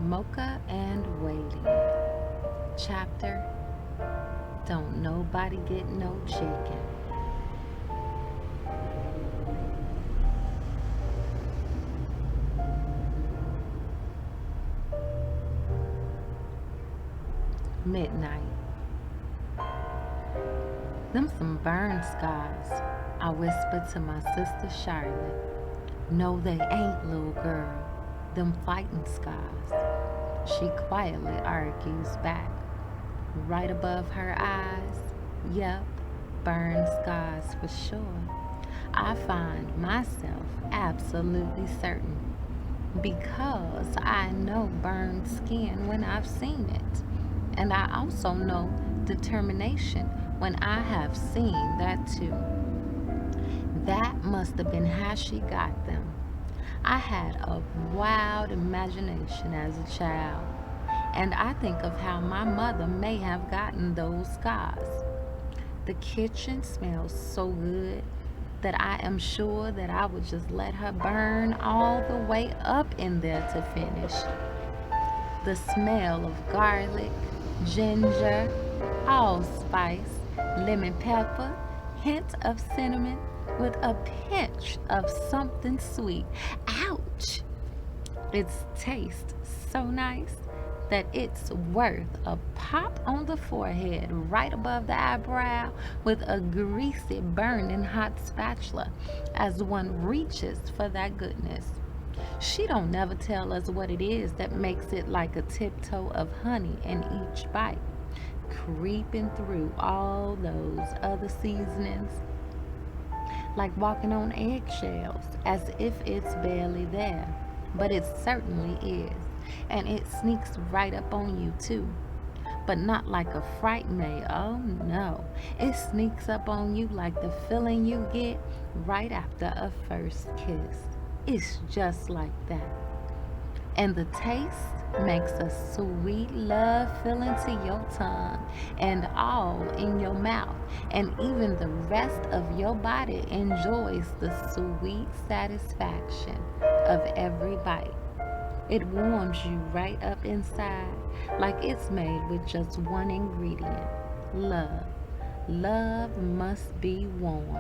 Mocha and Waiting. Chapter Don't Nobody Get No Chicken. Midnight. Them some burn scars, I whispered to my sister Charlotte. No, they ain't, little girl. Them fighting scars. She quietly argues back. Right above her eyes, yep, burn scars for sure. I find myself absolutely certain because I know burned skin when I've seen it. And I also know determination when I have seen that too. That must have been how she got them. I had a wild imagination as a child, and I think of how my mother may have gotten those scars. The kitchen smells so good that I am sure that I would just let her burn all the way up in there to finish. The smell of garlic, ginger, allspice, lemon pepper, hint of cinnamon with a pinch of something sweet. Ouch! Its taste so nice that it's worth a pop on the forehead right above the eyebrow with a greasy burning hot spatula as one reaches for that goodness. She don't never tell us what it is that makes it like a tiptoe of honey in each bite, creeping through all those other seasonings like walking on eggshells as if it's barely there. But it certainly is. And it sneaks right up on you too. But not like a fright may. Oh no. It sneaks up on you like the feeling you get right after a first kiss. It's just like that. And the taste makes a sweet love feeling to your tongue and all in your mouth. And even the rest of your body enjoys the sweet satisfaction of every bite. It warms you right up inside like it's made with just one ingredient, love. Love must be warm.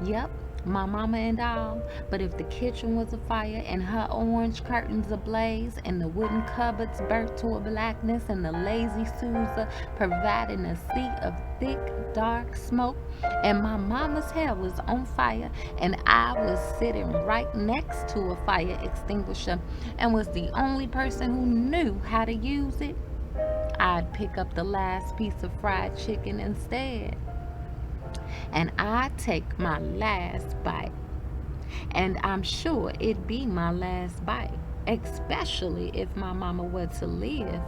Yep, my mama and all, but if the kitchen was afire and her orange curtains ablaze and the wooden cupboards burnt to a blackness and the lazy Sousa providing a sea of thick, dark smoke and my mama's hair was on fire and I was sitting right next to a fire extinguisher and was the only person who knew how to use it, I'd pick up the last piece of fried chicken instead. And I take my last bite. And I'm sure it'd be my last bite, especially if my mama were to live.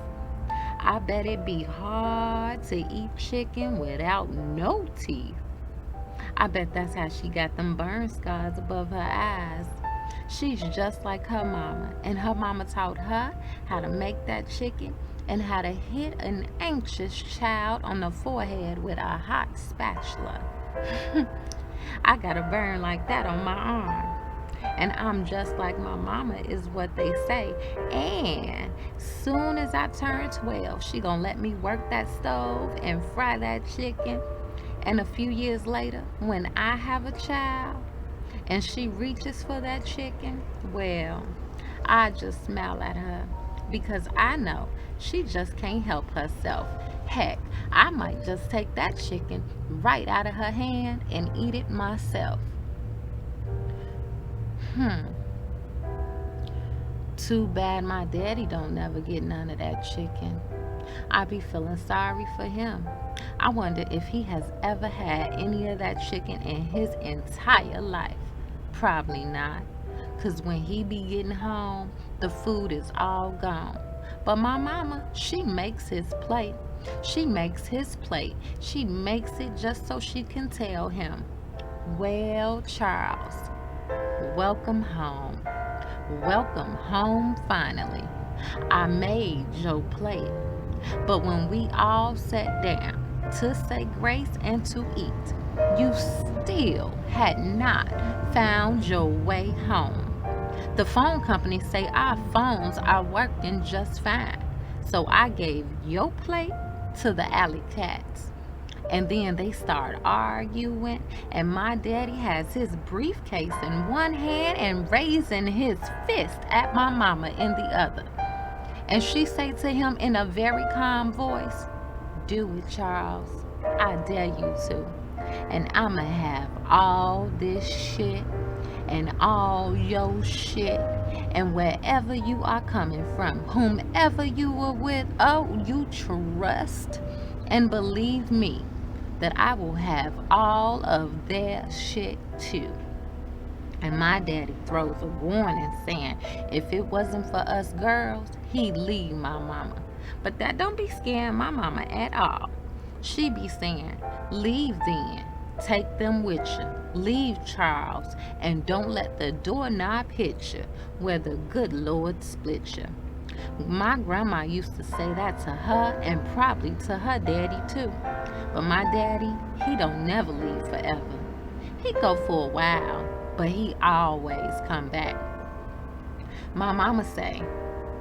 I bet it'd be hard to eat chicken without no teeth. I bet that's how she got them burn scars above her eyes. She's just like her mama, and her mama taught her how to make that chicken and how to hit an anxious child on the forehead with a hot spatula. I got a burn like that on my arm. And I'm just like my mama is what they say. And soon as I turn 12, she gonna let me work that stove and fry that chicken. And a few years later, when I have a child and she reaches for that chicken, well, I just smile at her because I know she just can't help herself. Heck, I might just take that chicken right out of her hand and eat it myself. Hmm. Too bad my daddy don't never get none of that chicken. I be feeling sorry for him. I wonder if he has ever had any of that chicken in his entire life. Probably not. 'Cause when he be getting home, the food is all gone. But my mama, she makes his plate. She makes his plate. She makes it just so she can tell him, well, Charles, welcome home. Welcome home finally. I made your plate. But when we all sat down to say grace and to eat, you still had not found your way home. The phone company say our phones are working just fine. So I gave your plate to the alley cats. And then they start arguing, and my daddy has his briefcase in one hand and raising his fist at my mama in the other. And she say to him in a very calm voice, "Do it, Charles. I dare you to. And I'ma have all this shit and all your shit and wherever you are coming from, whomever you were with, oh, you trust and believe me that I will have all of their shit too." And my daddy throws a warning saying if it wasn't for us girls, he'd leave my mama. But that don't be scaring my mama at all. She be saying, "Leave then. Take them with you. Leave Charles, and don't let the doorknob hit you where the good Lord split you." My grandma used to say that to her and probably to her daddy too. But my daddy, he don't never leave forever. He go for a while, but he always come back. My mama say,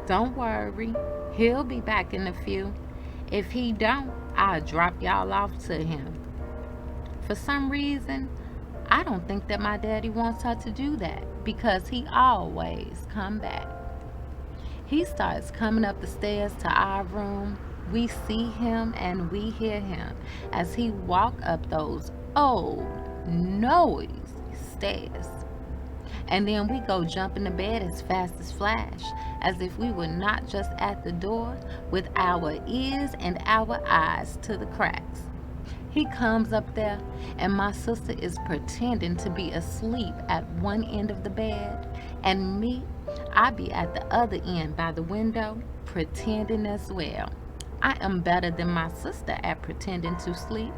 "Don't worry, he'll be back in a few. If he don't, I'll drop y'all off to him." For some reason, I don't think that my daddy wants her to do that because he always come back. He starts coming up the stairs to our room. We see him and we hear him as he walk up those old, noisy stairs. And then we go jump in the bed as fast as flash, as if we were not just at the door, with our ears and our eyes to the cracks. He comes up there, and my sister is pretending to be asleep at one end of the bed, and me, I be at the other end by the window, pretending as well. I am better than my sister at pretending to sleep.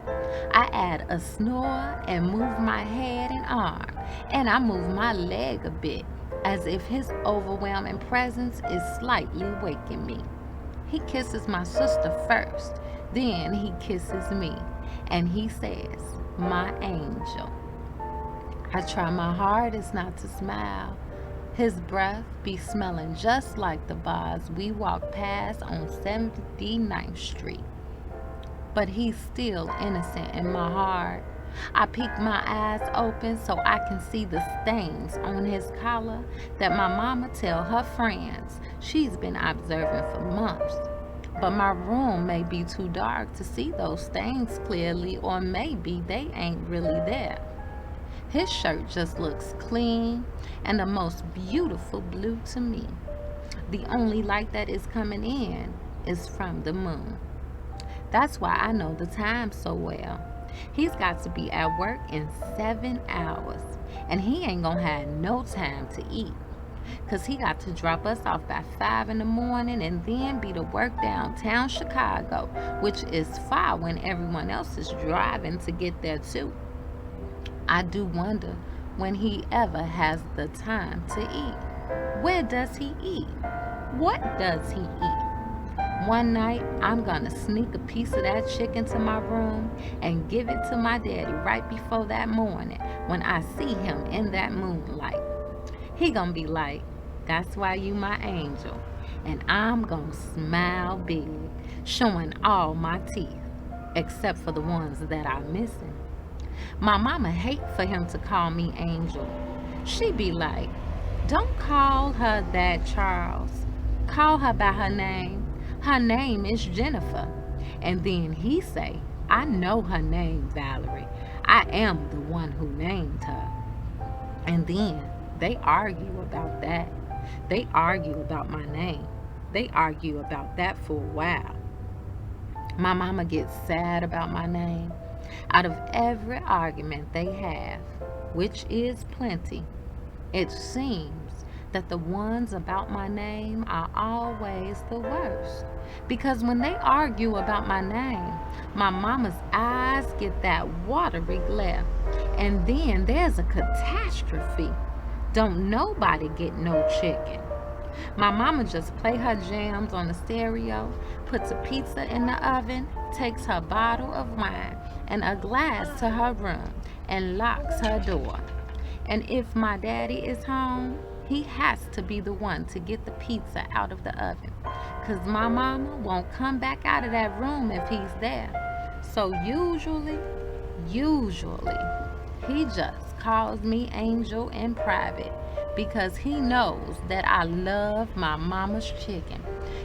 I add a snore and move my head and arm, and I move my leg a bit, as if his overwhelming presence is slightly waking me. He kisses my sister first, then he kisses me, and he says, "My angel." I try my hardest not to smile. His breath be smelling just like the bars we walk past on 79th Street. But he's still innocent in my heart. I peek my eyes open so I can see the stains on his collar that my mama tell her friends she's been observing for months. But my room may be too dark to see those stains clearly, or maybe they ain't really there. His shirt just looks clean and the most beautiful blue to me. The only light that is coming in is from the moon. That's why I know the time so well. He's got to be at work in 7 hours, and he ain't gonna have no time to eat, 'cause he got to drop us off by 5 in the morning and then be to work downtown Chicago, which is far when everyone else is driving to get there too. I do wonder when he ever has the time to eat. Where does he eat? What does he eat? One night, I'm gonna sneak a piece of that chicken to my room and give it to my daddy right before that morning when I see him in that moonlight. He gonna be like, "That's why you my angel." And I'm gonna smile big, showing all my teeth, except for the ones that are missing. My mama hate for him to call me angel. She be like, "Don't call her that, Charles. Call her by her name. Her name is Jennifer." And then he say, "I know her name, Valerie. I am the one who named her." And then they argue about that. They argue about my name. They argue about that for a while. My mama gets sad about my name. Out of every argument they have, which is plenty, it seems that the ones about my name are always the worst. Because when they argue about my name, my mama's eyes get that watery glare, and then there's a catastrophe. Don't nobody get no chicken. My mama just play her jams on the stereo, puts a pizza in the oven, takes her bottle of wine and a glass to her room, and locks her door. And if my daddy is home, He has to be the one to get the pizza out of the oven. Because my mama won't come back out of that room if he's there. So usually, he just calls me Angel in private because he knows that I love my mama's chicken.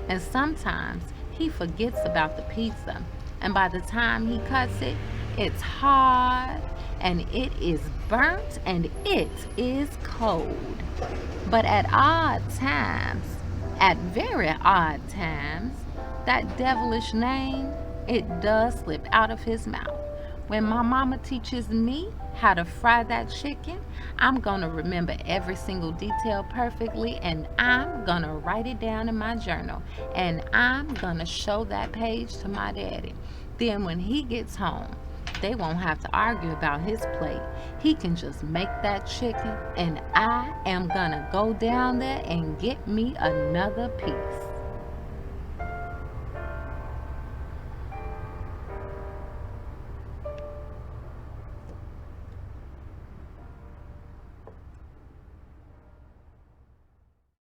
And sometimes he forgets about the pizza. And by the time he cuts it, it's hard and it is burnt and it is cold. But at very odd times, that devilish name, it does slip out of his mouth. When my mama teaches me how to fry that chicken, I'm gonna remember every single detail perfectly and I'm gonna write it down in my journal and I'm gonna show that page to my daddy. Then when he gets home, they won't have to argue about his plate. He can just make that chicken and I am gonna go down there and get me another piece.